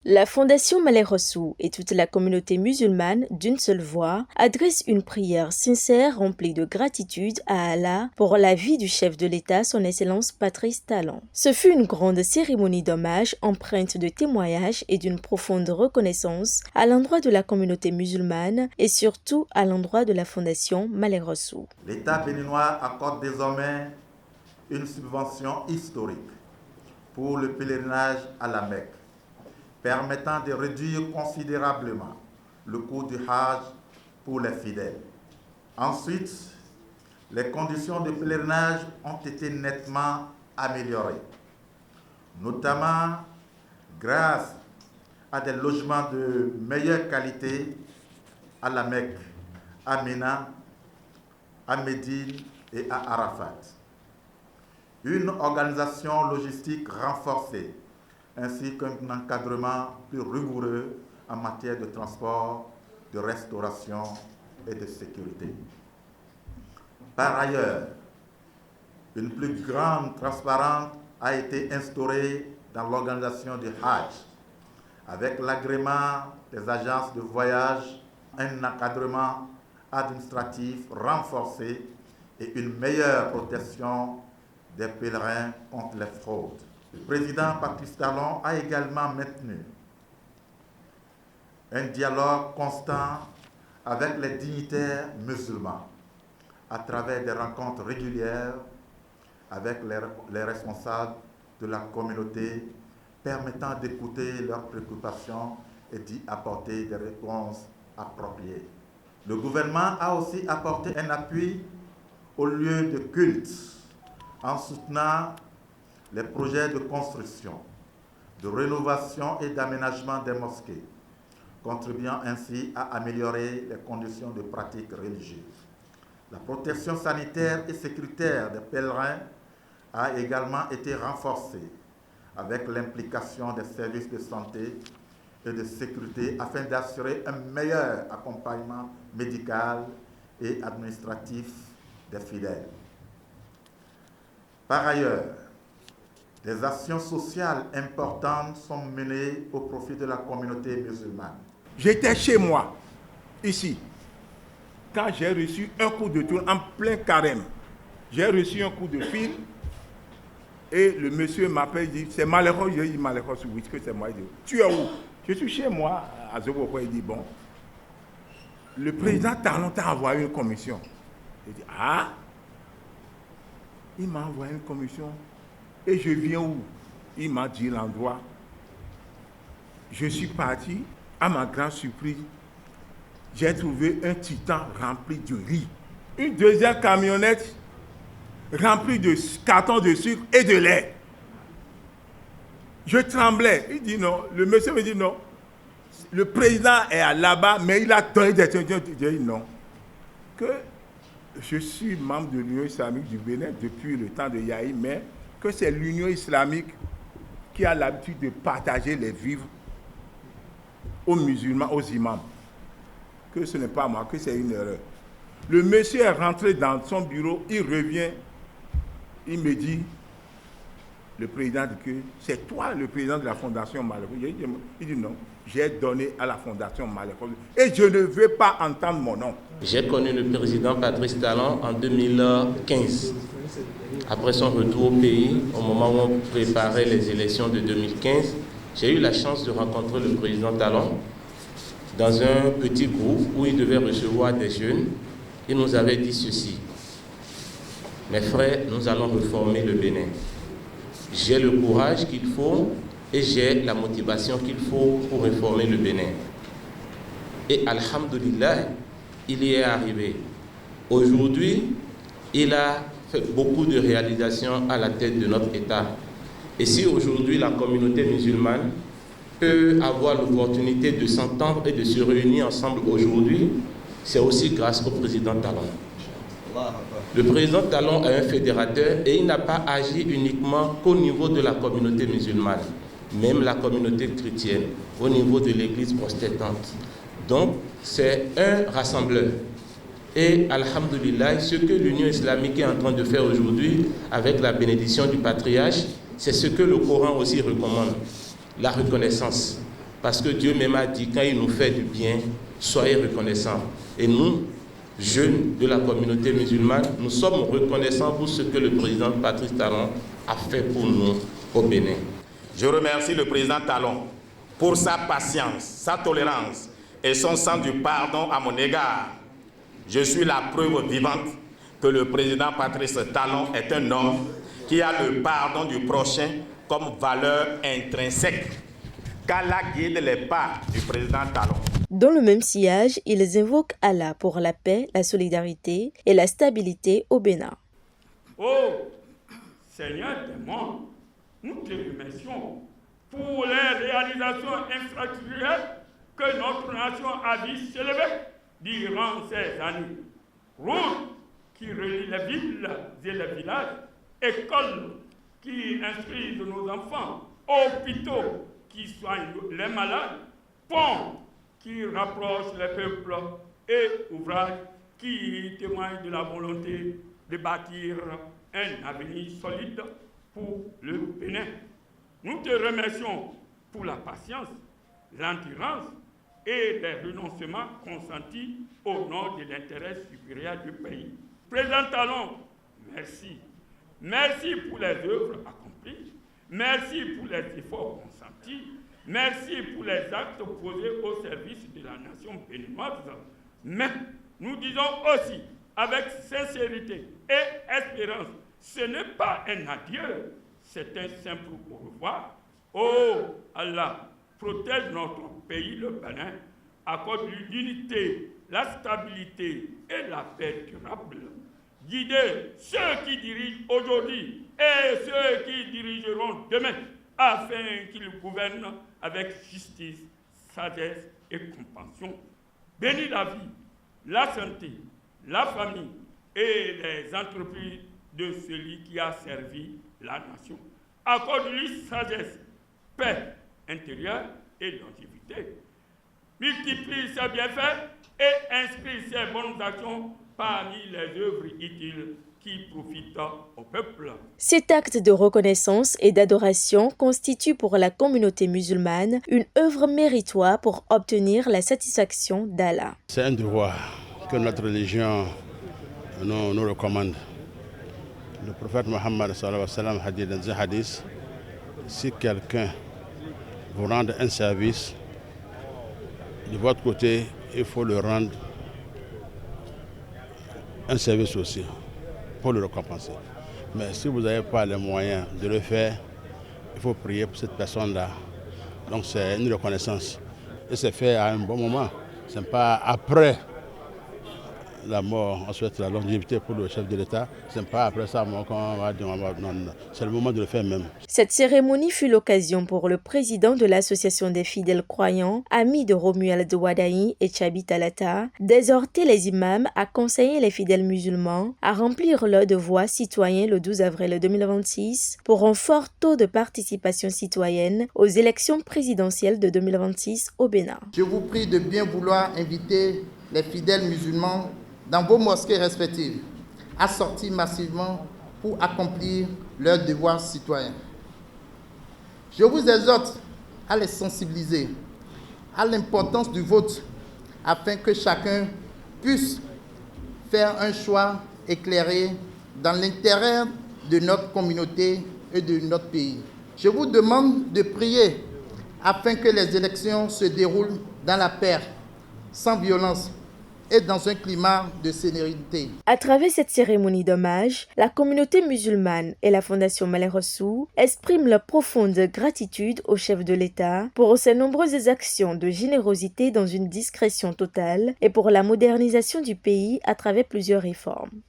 La Fondation Malek Rassoul et toute la communauté musulmane d'une seule voix adressent une prière sincère remplie de gratitude à Allah pour la vie du chef de l'État, son Excellence Patrice Talon. Ce fut une grande cérémonie d'hommage empreinte de témoignages et d'une profonde reconnaissance à l'endroit de la communauté musulmane et surtout à l'endroit de la Fondation Malek Rassoul. L'État béninois accorde désormais une subvention historique pour le pèlerinage à la Mecque, permettant de réduire considérablement le coût du Hajj pour les fidèles. Ensuite, les conditions de pèlerinage ont été nettement améliorées, notamment grâce à des logements de meilleure qualité à la Mecque, à Mina, à Médine et à Arafat. Une organisation logistique renforcée, ainsi qu'un encadrement plus rigoureux en matière de transport, de restauration et de sécurité. Par ailleurs, une plus grande transparence a été instaurée dans l'organisation du Hajj, avec l'agrément des agences de voyage, un encadrement administratif renforcé et une meilleure protection des pèlerins contre les fraudes. Le président Patrice Talon a également maintenu un dialogue constant avec les dignitaires musulmans à travers des rencontres régulières avec les responsables de la communauté, permettant d'écouter leurs préoccupations et d'y apporter des réponses appropriées. Le gouvernement a aussi apporté un appui aux lieux de culte en soutenant les projets de construction, de rénovation et d'aménagement des mosquées, contribuant ainsi à améliorer les conditions de pratique religieuse. La protection sanitaire et sécuritaire des pèlerins a également été renforcée avec l'implication des services de santé et de sécurité afin d'assurer un meilleur accompagnement médical et administratif des fidèles. Par ailleurs, des actions sociales importantes sont menées au profit de la communauté musulmane. J'étais chez moi, ici, quand j'ai reçu un coup de tour en plein carême. J'ai reçu un coup de fil et le monsieur m'appelle, il dit, c'est malheureux. J'ai dit, malheureux, oui, que c'est moi. Il dit, tu es où? Je suis chez moi, à Zoboko. Il dit, bon, le président Talon t'a envoyé une commission. J'ai dit, ah, il m'a envoyé une commission. Et je viens où? Il m'a dit l'endroit. Je suis parti, à ma grande surprise, j'ai trouvé un titan rempli de riz. Une deuxième camionnette remplie de cartons de sucre et de lait. Je tremblais. Il dit non. Le monsieur me dit non. Le président est là-bas, mais il a donné des trucs. J'ai dit non. Que je suis membre de l'Union islamique du Bénin depuis le temps de Yahi, mais que c'est l'Union islamique qui a l'habitude de partager les vivres aux musulmans, aux imams. Que ce n'est pas moi, que c'est une erreur. Le monsieur est rentré dans son bureau, il revient, il me dit, le président dit que c'est toi le président de la Fondation Malek Rassoul. Il dit non, j'ai donné à la Fondation Malek Rassoul et je ne veux pas entendre mon nom. J'ai connu le président Patrice Talon en 2015. Après son retour au pays, au moment où on préparait les élections de 2015, j'ai eu la chance de rencontrer le président Talon dans un petit groupe où il devait recevoir des jeunes. Il nous avait dit ceci: mes frères, nous allons réformer le Bénin. J'ai le courage qu'il faut et j'ai la motivation qu'il faut pour réformer le Bénin. Et alhamdoulilah, il y est arrivé. Aujourd'hui, il a fait beaucoup de réalisations à la tête de notre État. Et si aujourd'hui la communauté musulmane peut avoir l'opportunité de s'entendre et de se réunir ensemble aujourd'hui, c'est aussi grâce au président Talon. Le président Talon est un fédérateur et il n'a pas agi uniquement qu'au niveau de la communauté musulmane, même la communauté chrétienne, au niveau de l'église protestante. Donc, c'est un rassembleur. Et alhamdoulilah, ce que l'Union islamique est en train de faire aujourd'hui avec la bénédiction du patriarche, c'est ce que le Coran aussi recommande, la reconnaissance. Parce que Dieu même a dit, quand il nous fait du bien, soyez reconnaissants. Et nous, jeunes de la communauté musulmane, nous sommes reconnaissants pour ce que le président Patrice Talon a fait pour nous au Bénin. Je remercie le président Talon pour sa patience, sa tolérance et son sens du pardon à mon égard. Je suis la preuve vivante que le président Patrice Talon est un homme qui a le pardon du prochain comme valeur intrinsèque. Qu'Allah guide les pas du président Talon. Dans le même sillage, ils invoquent Allah pour la paix, la solidarité et la stabilité au Bénin. Oh, Seigneur des mondes, nous te remercions pour les réalisations infrastructurelles que notre nation a vu s'élever durant ces années. Routes qui relient les villes et les villages, écoles qui instruisent nos enfants, hôpitaux qui soignent les malades, ponts qui rapprochent les peuples et ouvrages qui témoignent de la volonté de bâtir un avenir solide pour le Bénin. Nous te remercions pour la patience, l'endurance et les renoncements consentis au nom de l'intérêt supérieur du pays. Président Talon, merci. Merci pour les œuvres accomplies. Merci pour les efforts consentis. Merci pour les actes posés au service de la nation béninoise. Mais nous disons aussi, avec sincérité et espérance, ce n'est pas un adieu, c'est un simple au revoir. Oh Allah, protège notre pays, le Bénin, accorde-lui l'unité, la stabilité et la paix durable. Guidez ceux qui dirigent aujourd'hui et ceux qui dirigeront demain, afin qu'ils gouvernent avec justice, sagesse et compassion. Bénis la vie, la santé, la famille et les entreprises de celui qui a servi la nation. Accorde-lui sagesse, paix intérieure et longévité. Multiplie ses bienfaits et inscrit ses bonnes actions parmi les œuvres utiles qui profitent au peuple. Cet acte de reconnaissance et d'adoration constitue pour la communauté musulmane une œuvre méritoire pour obtenir la satisfaction d'Allah. C'est un devoir que notre religion nous recommande. Le prophète Mohammed a dit dans un hadith, si quelqu'un vous rend un service, de votre côté, il faut le rendre un service aussi, pour le récompenser. Mais si vous n'avez pas les moyens de le faire, il faut prier pour cette personne-là. Donc c'est une reconnaissance. Et c'est fait à un bon moment. Ce n'est pas après la mort, on souhaite la longévité pour le chef de l'État. Ce n'est pas après ça qu'on va dire, non, c'est le moment de le faire même. Cette cérémonie fut l'occasion pour le président de l'Association des fidèles croyants, ami de Romuald Wadaï et Tchabi Talata, d'exhorter les imams à conseiller les fidèles musulmans à remplir leur devoir citoyen le 12 avril 2026 pour un fort taux de participation citoyenne aux élections présidentielles de 2026 au Bénin. Je vous prie de bien vouloir inviter les fidèles musulmans dans vos mosquées respectives à sortir massivement pour accomplir leurs devoirs citoyens. Je vous exhorte à les sensibiliser à l'importance du vote afin que chacun puisse faire un choix éclairé dans l'intérêt de notre communauté et de notre pays. Je vous demande de prier afin que les élections se déroulent dans la paix, sans violence et dans un climat de sérénité. À travers cette cérémonie d'hommage, la communauté musulmane et la Fondation Malek Rassoul expriment leur profonde gratitude au chef de l'État pour ses nombreuses actions de générosité dans une discrétion totale et pour la modernisation du pays à travers plusieurs réformes.